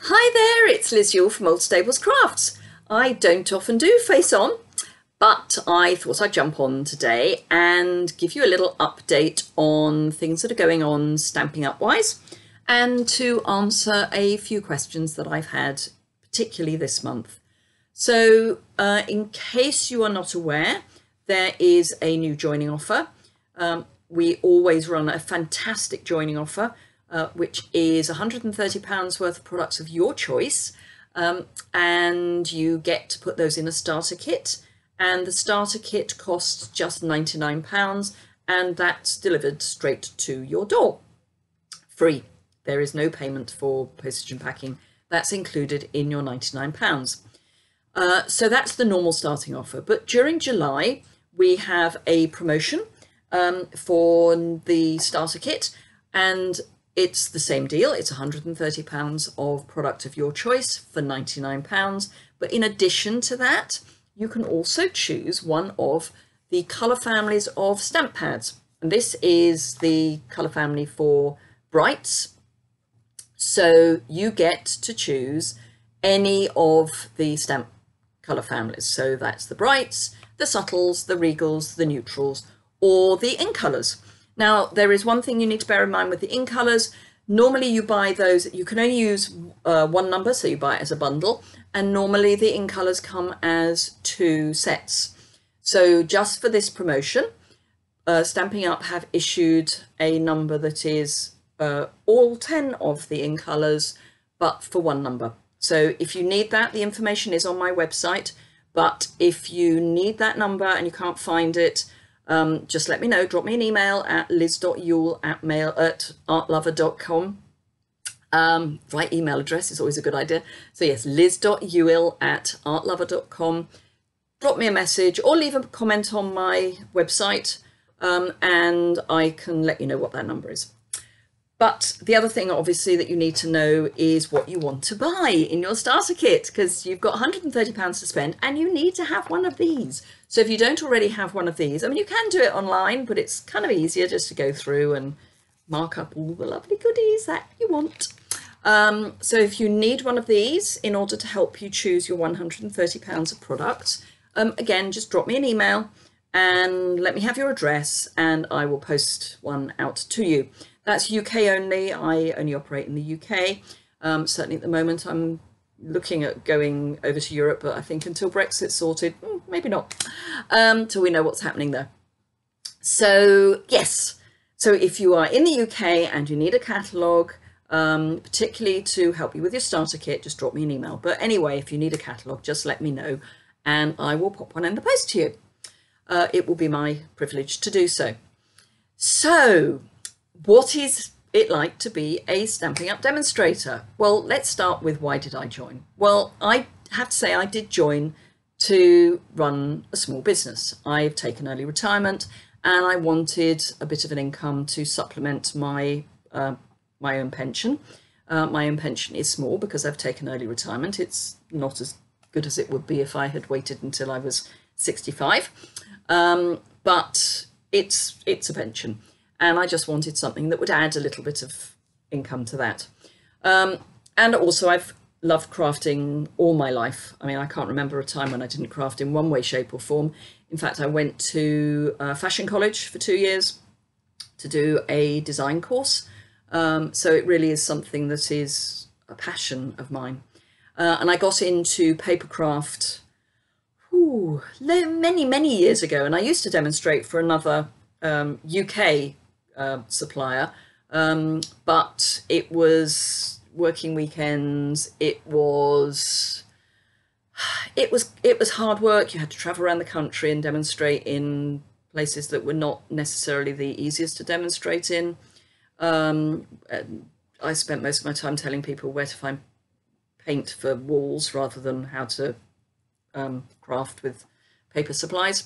Hi there, it's Liz Yuille from Old Stables Crafts. I don't often do face on, but I thought I'd jump on today and give you a little update on things that are going on Stampin' Up wise, and to answer a few questions that I've had, particularly this month. So in case you are not aware, there is a new joining offer. We always run a fantastic joining offer, which is £130 worth of products of your choice, and you get to put those in a starter kit, and the starter kit costs just £99, and that's delivered straight to your door, free. There is no payment for postage and packing. That's included in your £99. So that's the normal starting offer, but during July we have a promotion for the starter kit, and it's the same deal. It's £130 of product of your choice for £99. But in addition to that, you can also choose one of the colour families of stamp pads. And this is the colour family for Brights. So you get to choose any of the stamp colour families. So that's the Brights, the Subtles, the Regals, the Neutrals, or the In Colours. Now, there is one thing you need to bear in mind with the In Colours. Normally you buy those, you can only use one number, so you buy it as a bundle, and normally the In Colours come as 2 sets. So just for this promotion, Stampin' Up have issued a number that is all 10 of the In Colours, but for one number. So if you need that, the information is on my website, but if you need that number and you can't find it, just let me know. Drop me an email at liz.yuille@artlover.com. Right email address is always a good idea. So yes, liz.yuille@artlover.com. Drop me a message or leave a comment on my website, and I can let you know what that number is. But the other thing, obviously, that you need to know is what you want to buy in your starter kit, because you've got £130 to spend and you need to have one of these. So if you don't already have one of these, I mean, you can do it online, but it's kind of easier just to go through and mark up all the lovely goodies that you want. So if you need one of these in order to help you choose your £130 of products, again, just drop me an email and let me have your address and I will post one out to you. That's UK only. I only operate in the UK. Certainly at the moment I'm looking at going over to Europe, but I think until Brexit's sorted, maybe not, till we know what's happening there. So yes, so if you are in the UK and you need a catalogue, particularly to help you with your starter kit, just drop me an email. But anyway, if you need a catalogue, just let me know and I will pop one in the post to you. It will be my privilege to do so. So what is it like to be a Stampin' Up demonstrator? Well, let's start with why did I join? Well, I have to say I did join to run a small business. I've taken early retirement and I wanted a bit of an income to supplement my my own pension. My own pension is small because I've taken early retirement. It's not as good as it would be if I had waited until I was 65, but it's a pension. And I just wanted something that would add a little bit of income to that. And also I've loved crafting all my life. I mean, I can't remember a time when I didn't craft in one way, shape or form. In fact, I went to fashion college for 2 years to do a design course. So it really is something that is a passion of mine. And I got into paper craft many years ago. And I used to demonstrate for another UK supplier, but it was working weekends. It was hard work. You had to travel around the country and demonstrate in places that were not necessarily the easiest to demonstrate in. I spent most of my time telling people where to find paint for walls rather than how to craft with paper supplies.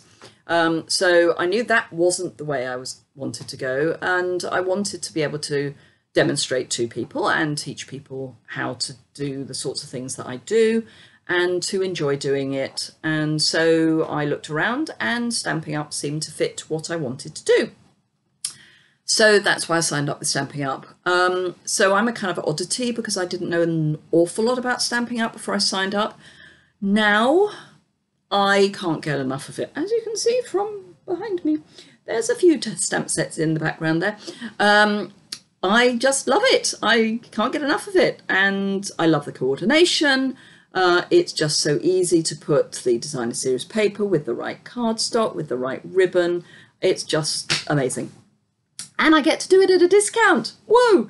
So I knew that wasn't the way I wanted to go, and I wanted to be able to demonstrate to people and teach people how to do the sorts of things that I do and to enjoy doing it. And so I looked around and Stampin' Up seemed to fit what I wanted to do. So that's why I signed up with Stampin' Up. So I'm a kind of oddity because I didn't know an awful lot about Stampin' Up before I signed up. Now I can't get enough of it. As you can see from behind me, there's a few stamp sets in the background there. I just love it. I can't get enough of it. And I love the coordination. It's just so easy to put the designer series paper with the right cardstock, with the right ribbon. It's just amazing. And I get to do it at a discount. Whoa!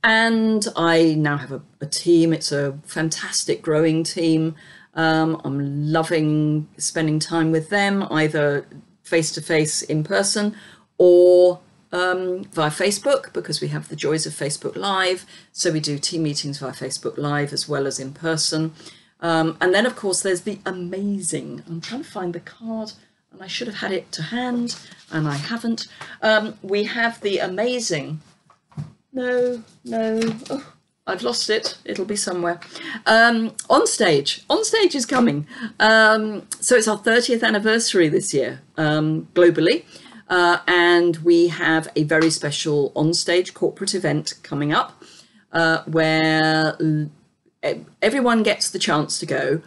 And I now have a team. It's a fantastic growing team. I'm loving spending time with them, either face-to-face in person or via Facebook, because we have the joys of Facebook Live. So we do team meetings via Facebook Live as well as in person. And then, of course, there's the amazing, I'm trying to find the card, and I should have had it to hand, and I haven't. We have the amazing, no, oh, I've lost it. It'll be somewhere. On Stage is coming. So it's our 30th anniversary this year, globally. And we have a very special On Stage corporate event coming up, where everyone gets the chance to go.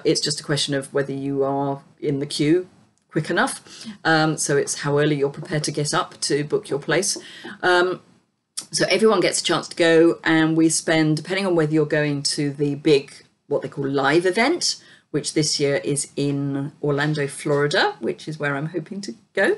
It's just a question of whether you are in the queue quick enough. So it's how early you're prepared to get up to book your place. So everyone gets a chance to go, and we spend, depending on whether you're going to the big, what they call live event, which this year is in Orlando, Florida, which is where I'm hoping to go.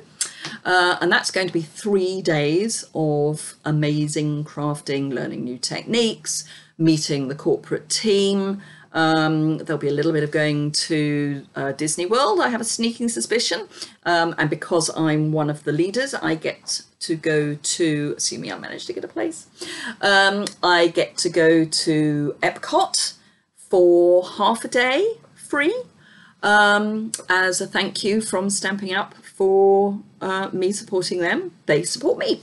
And that's going to be 3 days of amazing crafting, learning new techniques, meeting the corporate team. There'll be a little bit of going to Disney World, I have a sneaking suspicion. And because I'm one of the leaders, I get to go to, assuming I manage to get a place, I get to go to Epcot for half a day free, as a thank you from Stampin' Up for me supporting them. They support me.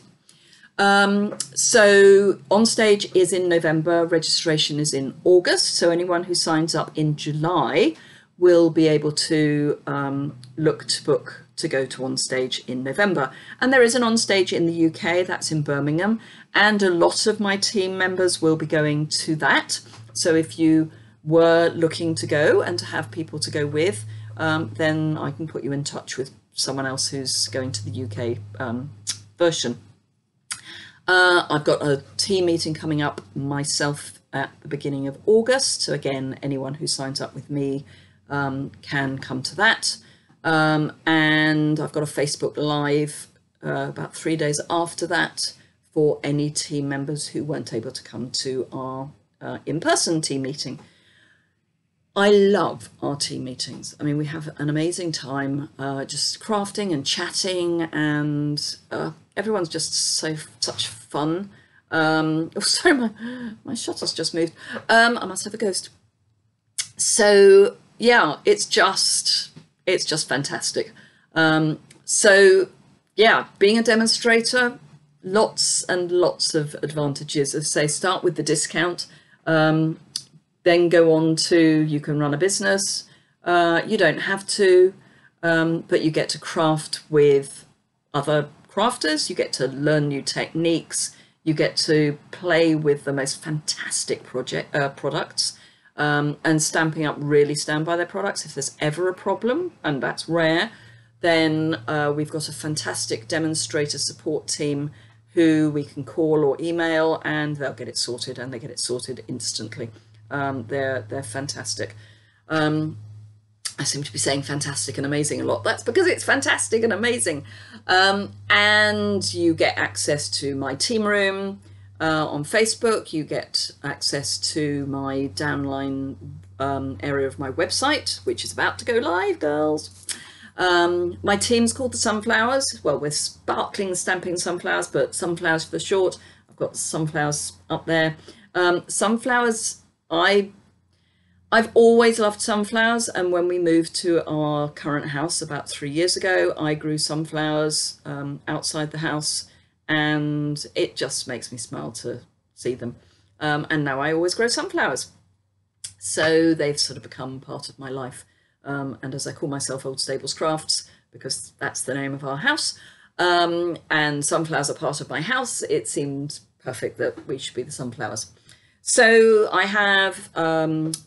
So On Stage is in November, registration is in August, so anyone who signs up in July will be able to look to book to go to On Stage in November. And there is an On Stage in the UK, that's in Birmingham, and a lot of my team members will be going to that. So if you were looking to go and to have people to go with, then I can put you in touch with someone else who's going to the UK version. I've got a team meeting coming up myself at the beginning of August. So again, anyone who signs up with me can come to that. And I've got a Facebook Live about 3 days after that for any team members who weren't able to come to our in-person team meeting. I love our team meetings. I mean, we have an amazing time just crafting and chatting, and everyone's just such fun. Oh, sorry, my shutter's just moved. I must have a ghost. So yeah, it's just fantastic. So yeah, being a demonstrator, lots and lots of advantages. As I say, start with the discount. Then go on to, you can run a business. You don't have to, but you get to craft with other crafters. You get to learn new techniques. You get to play with the most fantastic products. And Stampin' Up really stand by their products. If there's ever a problem, and that's rare, then we've got a fantastic demonstrator support team who we can call or email, and they'll get it sorted, and they get it sorted instantly. They're fantastic. I seem to be saying fantastic and amazing a lot. That's because it's fantastic and amazing. And you get access to my team room on Facebook. You get access to my downline area of my website, which is about to go live, girls. My team's called the Sunflowers. Well, we're sparkling stamping sunflowers, but sunflowers for short. I've got sunflowers up there. Sunflowers, I've always loved sunflowers, and when we moved to our current house about 3 years ago, I grew sunflowers outside the house, and it just makes me smile to see them. And now I always grow sunflowers. So they've sort of become part of my life. And as I call myself, Old Stables Crafts, because that's the name of our house, and sunflowers are part of my house, it seemed perfect that we should be the sunflowers. So I have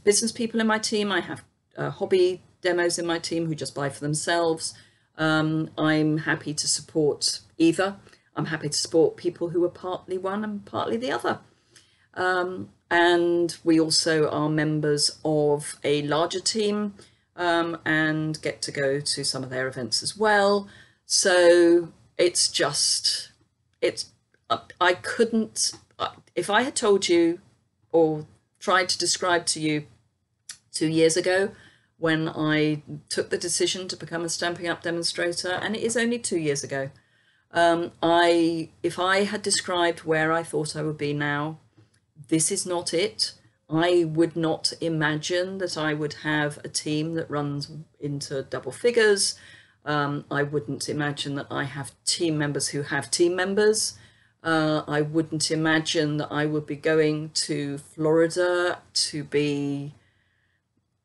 business people in my team. I have hobby demos in my team who just buy for themselves. I'm happy to support either. I'm happy to support people who are partly one and partly the other. And we also are members of a larger team and get to go to some of their events as well. So it's just, I couldn't, if I had told you or tried to describe to you 2 years ago when I took the decision to become a Stampin' Up demonstrator, and it is only 2 years ago, if I had described where I thought I would be now, this is not it. I would not imagine that I would have a team that runs into double figures. I wouldn't imagine that I have team members who have team members. I wouldn't imagine that I would be going to Florida to be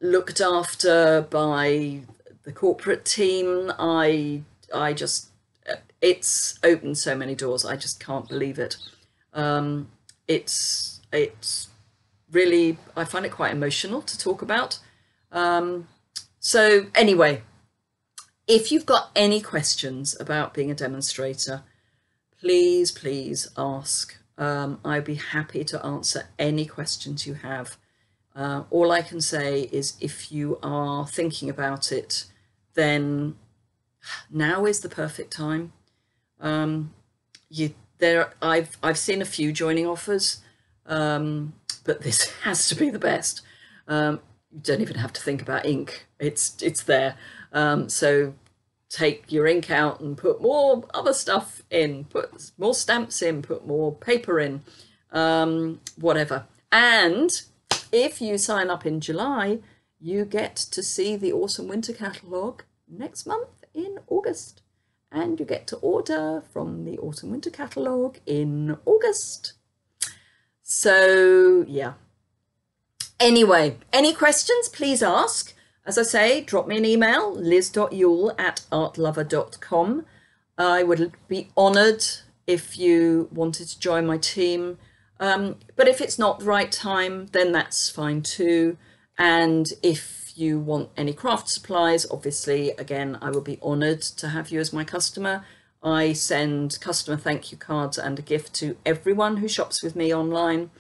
looked after by the corporate team. I just, it's opened so many doors. I just can't believe it. It's really, I find it quite emotional to talk about. So anyway, if you've got any questions about being a demonstrator, please ask. I'd be happy to answer any questions you have. All I can say is if you are thinking about it, then now is the perfect time. I've seen a few joining offers, but this has to be the best. You don't even have to think about ink. It's there. So take your ink out and put more other stuff in, put more stamps in, put more paper in, whatever. And if you sign up in July, you get to see the Autumn Winter catalogue next month in August. And you get to order from the Autumn Winter catalogue in August. So yeah. Anyway, any questions, please ask. As I say, drop me an email, liz.yuille@artlover.com. I would be honoured if you wanted to join my team. But if it's not the right time, then that's fine too. And if you want any craft supplies, obviously, again, I will be honoured to have you as my customer. I send customer thank you cards and a gift to everyone who shops with me online,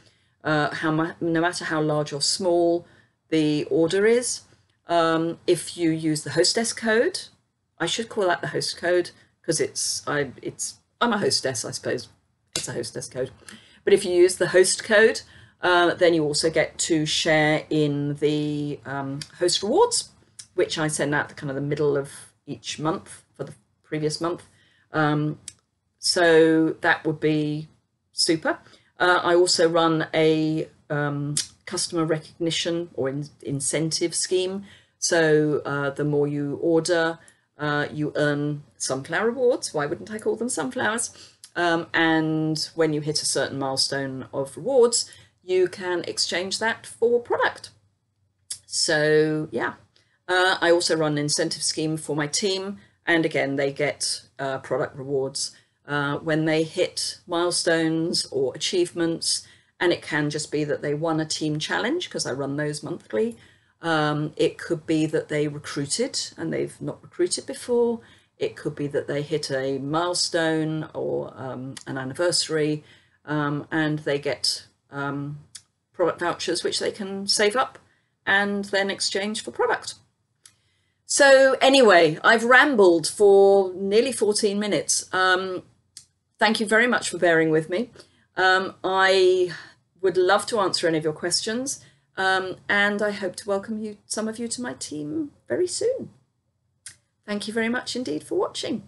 no matter how large or small the order is. If you use the hostess code, I should call that the host code because I'm a hostess, I suppose. It's a hostess code. But if you use the host code, then you also get to share in the host rewards, which I send out kind of the middle of each month for the previous month. So that would be super. I also run a customer recognition or incentive scheme. So the more you order, you earn sunflower rewards. Why wouldn't I call them sunflowers? And when you hit a certain milestone of rewards, you can exchange that for product. So yeah, I also run an incentive scheme for my team. And again, they get product rewards when they hit milestones or achievements. And it can just be that they won a team challenge because I run those monthly. It could be that they recruited and they've not recruited before. It could be that they hit a milestone or an anniversary and they get product vouchers which they can save up and then exchange for product. So anyway, I've rambled for nearly 14 minutes. Thank you very much for bearing with me. I would love to answer any of your questions and I hope to welcome some of you to my team very soon. Thank you very much indeed for watching.